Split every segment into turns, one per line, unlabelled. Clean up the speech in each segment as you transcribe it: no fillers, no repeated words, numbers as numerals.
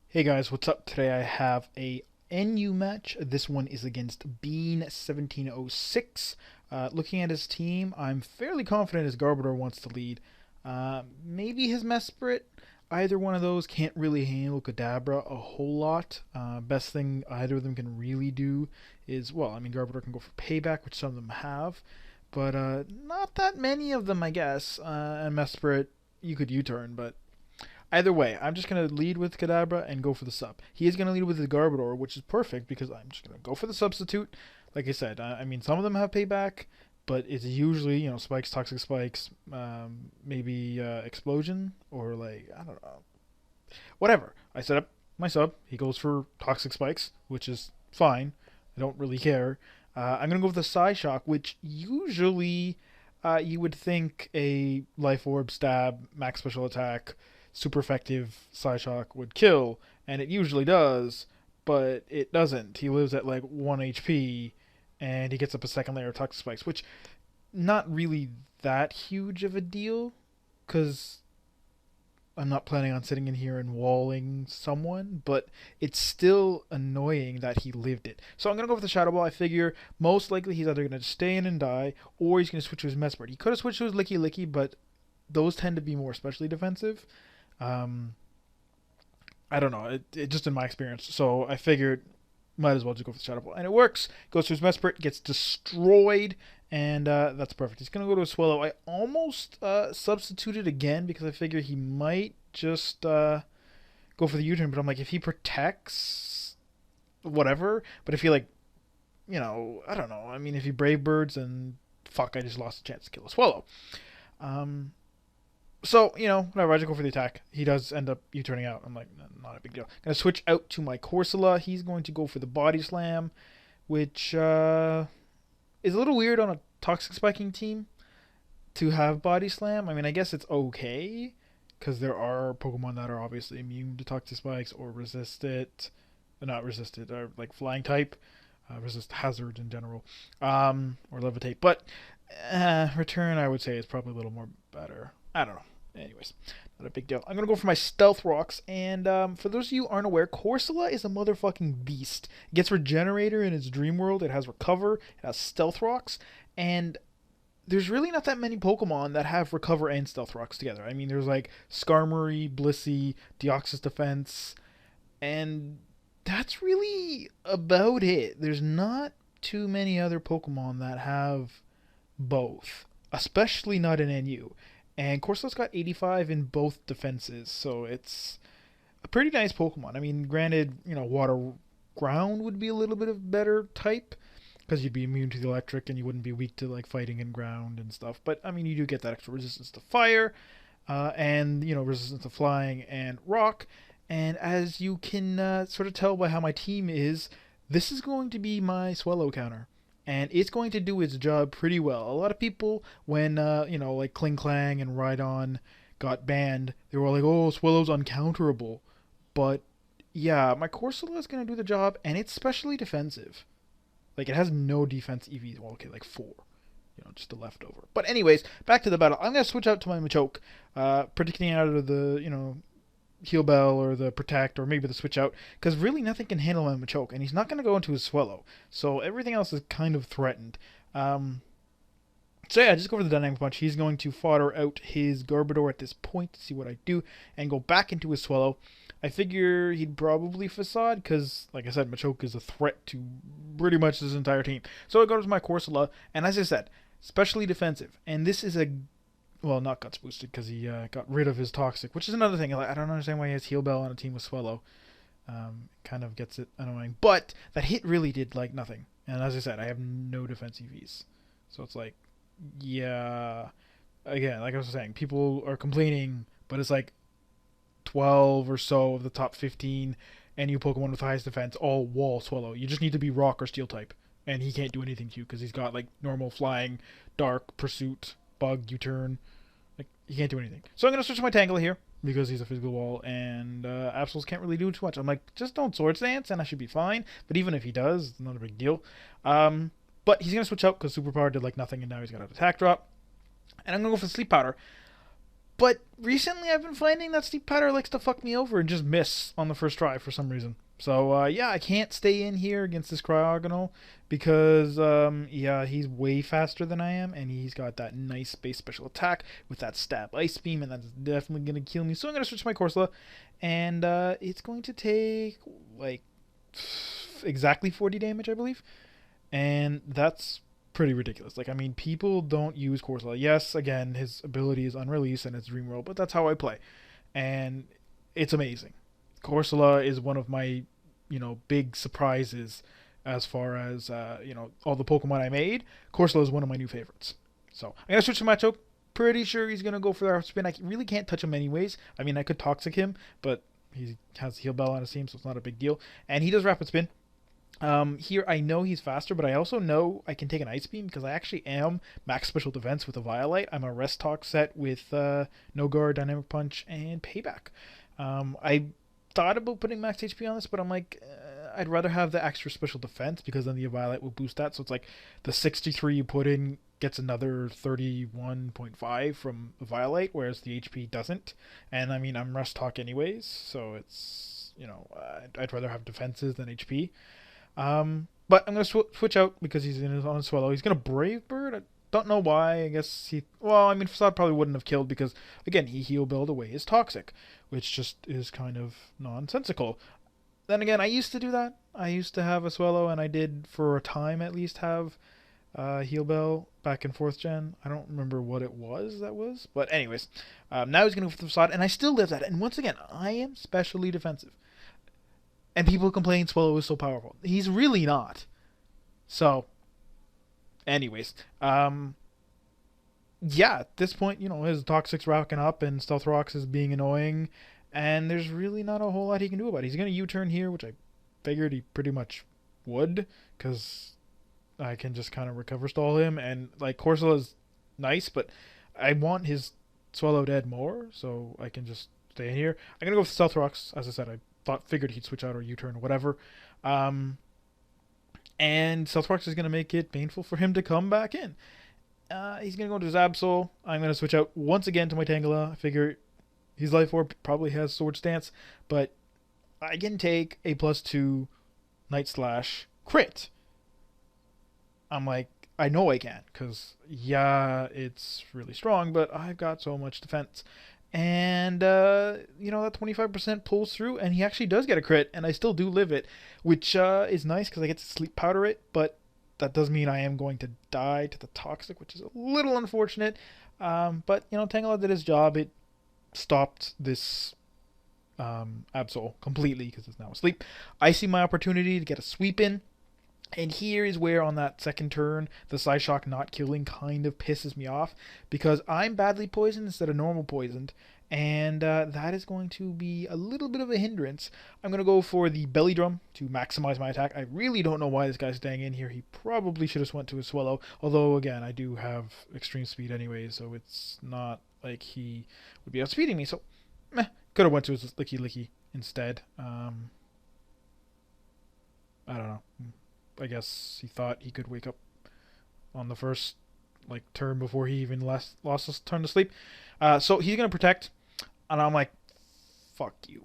Hey guys, what's up? Today I have a NU match. This one is against Bean 1706. Looking at his team, I'm fairly confident his Garbodor wants to lead. Maybe his Mesprit. Either one of those can't really handle Kadabra a whole lot. Best thing either of them can really do is, well, I mean, Garbodor can go for payback, which some of them have, but not that many of them, I guess. And Mesprit, you could U-turn, but either way, I'm just going to lead with Kadabra and go for the sub. He is going to lead with the Garbodor, which is perfect because I'm just going to go for the substitute. Like I said, I mean, some of them have payback, but it's usually, spikes, toxic spikes, maybe explosion, or like, I don't know. Whatever. I set up my sub. He goes for toxic spikes, which is fine. I don't really care. I'm going to go with the Psyshock, which usually you would think a Life Orb, Stab, Max Special Attack, super effective Psyshock would kill, and it usually does, but it doesn't. He lives at like 1 HP, and he gets up a second layer of Toxic Spikes, which not really that huge of a deal, because I'm not planning on sitting in here and walling someone, but it's still annoying that he lived it. So I'm going to go with the Shadow Ball. I figure most likely he's either going to stay in and die, or he's going to switch to his Mesprit. He could have switched to his Licky Licky, but those tend to be more specially defensive. Um, I don't know. It just in my experience. So I figured might as well just go for the Shadow Ball. And it works. Goes to his Mesprit, gets destroyed, and that's perfect. He's going to go to a Swallow. I almost substituted again because I figured he might just go for the U-turn. But I'm like, if he protects, whatever. But if he, like, I don't know. I mean, if he Brave Birds, and fuck, I just lost a chance to kill a Swallow. Um, so, whatever, I just go for the attack. He does end up U-turning out. I'm like, not a big deal. Gonna switch out to my Corsola. He's going to go for the Body Slam, which is a little weird on a Toxic Spiking team to have Body Slam. I mean, I guess it's okay, because there are Pokemon that are obviously immune to Toxic Spikes or resist it. Not resist it, or like Flying type. Resist hazards in general. Or Levitate. But Return, I would say, is probably a little more better. I don't know. Anyways, not a big deal. I'm going to go for my Stealth Rocks. And for those of you who aren't aware, Corsola is a motherfucking beast. It gets Regenerator in its Dream World. It has Recover. It has Stealth Rocks. And there's really not that many Pokemon that have Recover and Stealth Rocks together. I mean, there's like Skarmory, Blissey, Deoxys Defense. And that's really about it. There's not too many other Pokemon that have both. Especially not in NU. And Corsola's got 85 in both defenses, so it's a pretty nice Pokemon. I mean, granted, Water Ground would be a little bit of better type, because you'd be immune to the electric and you wouldn't be weak to like fighting in ground and stuff. But I mean, you do get that extra resistance to fire, and resistance to flying and rock. And as you can sort of tell by how my team is, this is going to be my Swallow counter, and it's going to do its job pretty well. A lot of people, when like Kling Klang and Rhydon got banned, they were like, "Oh, Swallow's uncounterable." But yeah, my Corsola is going to do the job, and it's specially defensive. Like, it has no defense EVs. Well, okay, like 4. Just a leftover. But anyways, back to the battle. I'm going to switch out to my Machoke, predicting out of the Heal Bell or the Protect or maybe the Switch Out, because really nothing can handle my Machoke, and he's not going to go into his Swallow, so everything else is kind of threatened. So yeah, just go for the Dynamic Punch. He's going to fodder out his Garbodor at this point to see what I do, and go back into his Swallow. I figure he'd probably Facade, because, like I said, Machoke is a threat to pretty much this entire team. So I go to my Corsola, and as I said, specially defensive, and this is a not Guts boosted because he got rid of his Toxic, which is another thing. I don't understand why he has Heal Bell on a team with Swallow. Kind of gets it annoying. But that hit really did like nothing. And as I said, I have no defense EVs. So it's like, yeah. Again, like I was saying, people are complaining, but it's like 12 or so of the top 15 NU Pokemon with the highest defense all wall Swallow. You just need to be Rock or Steel type. And he can't do anything to you because he's got like normal Flying, Dark, Pursuit, Bug, U-turn. Like, he can't do anything. So I'm going to switch to my Tangela here, because he's a physical wall, and Absols can't really do too much. I'm like, just don't Swords Dance, and I should be fine. But even if he does, it's not a big deal. But he's going to switch out, because Superpower did like nothing, and now he's got an attack drop. And I'm going to go for Sleep Powder. But recently I've been finding that Steep Powder likes to fuck me over and just miss on the first try for some reason. So yeah, I can't stay in here against this Cryogonal because yeah, he's way faster than I am, and he's got that nice base special attack with that stab ice beam, and that's definitely gonna kill me. So I'm gonna switch my Corsola, and it's going to take like exactly 40 damage, I believe, and that's pretty ridiculous. Like, I mean, people don't use Corsola. Yes, again, his ability is unreleased and it's Dream World, but that's how I play, and it's amazing. Corsola is one of my, big surprises as far as all the Pokemon I made. Corsola is one of my new favorites. So I'm gonna switch to Machoke. Pretty sure he's gonna go for that spin. I really can't touch him anyways. I mean, I could Toxic him, but he has Heal Bell on his team, so it's not a big deal. And he does Rapid Spin. Here I know he's faster, but I also know I can take an Ice Beam because I actually am max special defense with a Violite. I'm a Rest Talk set with No Guard, Dynamic Punch, and Payback. I thought about putting max HP on this, but I'm like, I'd rather have the extra special defense because then the Violet will boost that. So it's like the 63 you put in gets another 31.5 from the Violate, whereas the HP doesn't. And I mean, I'm Rest Talk anyways, so it's, I'd rather have defenses than HP. But I'm going to switch out because he's on Swallow. He's going to Brave Bird. I don't know why. I guess Facade probably wouldn't have killed because, again, he Heal Build away his Toxic, which just is kind of nonsensical. Then again, I used to do that. I used to have a Swallow, and I did, for a time at least, have Heal Bell back in 4th gen. I don't remember what it was that was. But anyways, now he's going to go for the Facade, and I still live that. And once again, I am specially defensive. And people complain Swallow is so powerful. He's really not. So, anyways, yeah, at this point, his Toxic's racking up and Stealth Rocks is being annoying, and there's really not a whole lot he can do about it. He's going to U-turn here, which I figured he pretty much would, because I can just kind of recover stall him, and, like, Corsola is nice, but I want his Swallow dead more, so I can just stay in here. I'm going to go with Stealth Rocks. As I said, figured he'd switch out or U-turn or whatever. And Stealth Rocks is going to make it painful for him to come back in. He's going to go to his Absol. I'm going to switch out once again to my Tangela. I figure his Life Orb probably has Sword Stance, but I can take a +2 Night Slash crit. I'm like, I know I can, because, yeah, it's really strong, but I've got so much defense. And, that 25% pulls through, and he actually does get a crit, and I still do live it, which is nice because I get to Sleep Powder it, but that does mean I am going to die to the Toxic, which is a little unfortunate. But, Tangela did his job. It stopped this Absol completely because it's now asleep. I see my opportunity to get a sweep in. And here is where, on that second turn, the Psyshock not killing kind of pisses me off, because I'm badly poisoned instead of normal poisoned, and that is going to be a little bit of a hindrance. I'm going to go for the Belly Drum to maximize my attack. I really don't know why this guy's staying in here. He probably should have went to his Swallow, although, again, I do have extreme speed anyway, so it's not like he would be outspeeding me, so could have went to his Licky Licky instead. I don't know. I guess he thought he could wake up on the first turn before he even lost his turn to sleep. So he's gonna protect, and I'm like, fuck you.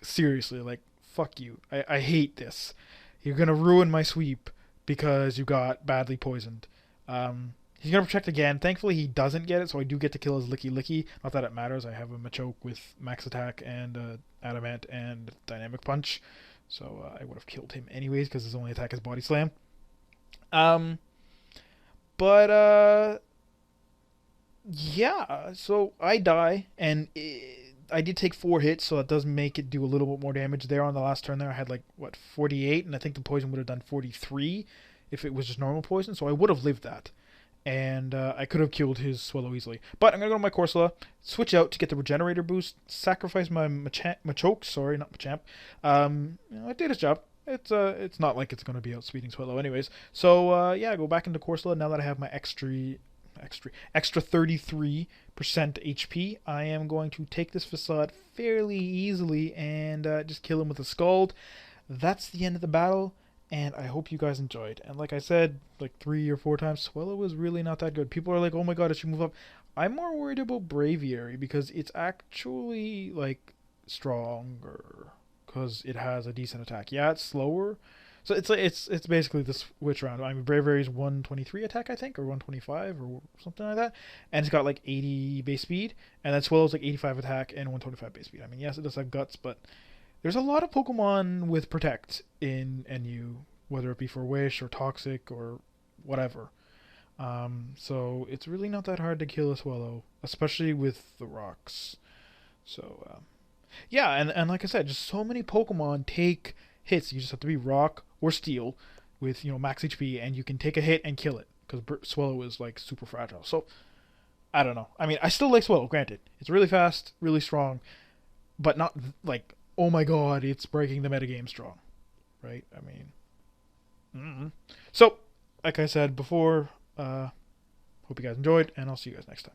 Seriously, fuck you. I hate this. You're gonna ruin my sweep because you got badly poisoned. He's gonna protect again. Thankfully he doesn't get it, so I do get to kill his Licky Licky. Not that it matters. I have a Machoke with max attack and Adamant and Dynamic Punch. So I would have killed him anyways because his only attack is Body Slam. Yeah, so I die, and I did take 4 hits, so that does make it do a little bit more damage there on the last turn there. I had 48, and I think the poison would have done 43 if it was just normal poison, so I would have lived that. And I could have killed his Swallow easily. But I'm going to go to my Corsola, switch out to get the Regenerator boost, sacrifice my Machoke, sorry, not Machamp. It did its job. It's not like it's going to be outspeeding Swallow anyways. So, yeah, go back into Corsola now that I have my extra 33% HP. I am going to take this Facade fairly easily and just kill him with a Scald. That's the end of the battle. And I hope you guys enjoyed. And like I said, 3 or 4 times, Swallow was really not that good. People are like, oh my god, it should move up. I'm more worried about Braviary because it's actually like stronger because it has a decent attack. Yeah, it's slower. So it's like it's basically the switch round. I mean, Braviary's 123 attack, I think, or 125 or something like that, and it's got like 80 base speed, and then Swellow's like 85 attack and 125 base speed. I mean, yes, it does have guts, but there's a lot of Pokemon with Protect in NU, whether it be for Wish or Toxic or whatever. So it's really not that hard to kill a Swallow, especially with the rocks. So yeah, and like I said, just so many Pokemon take hits. You just have to be Rock or Steel with max HP, and you can take a hit and kill it because Swallow is like super fragile. So I don't know. I mean, I still like Swallow. Granted, it's really fast, really strong, but not like oh my god, it's breaking the metagame strong, right? I mean, so like I said before, hope you guys enjoyed, and I'll see you guys next time.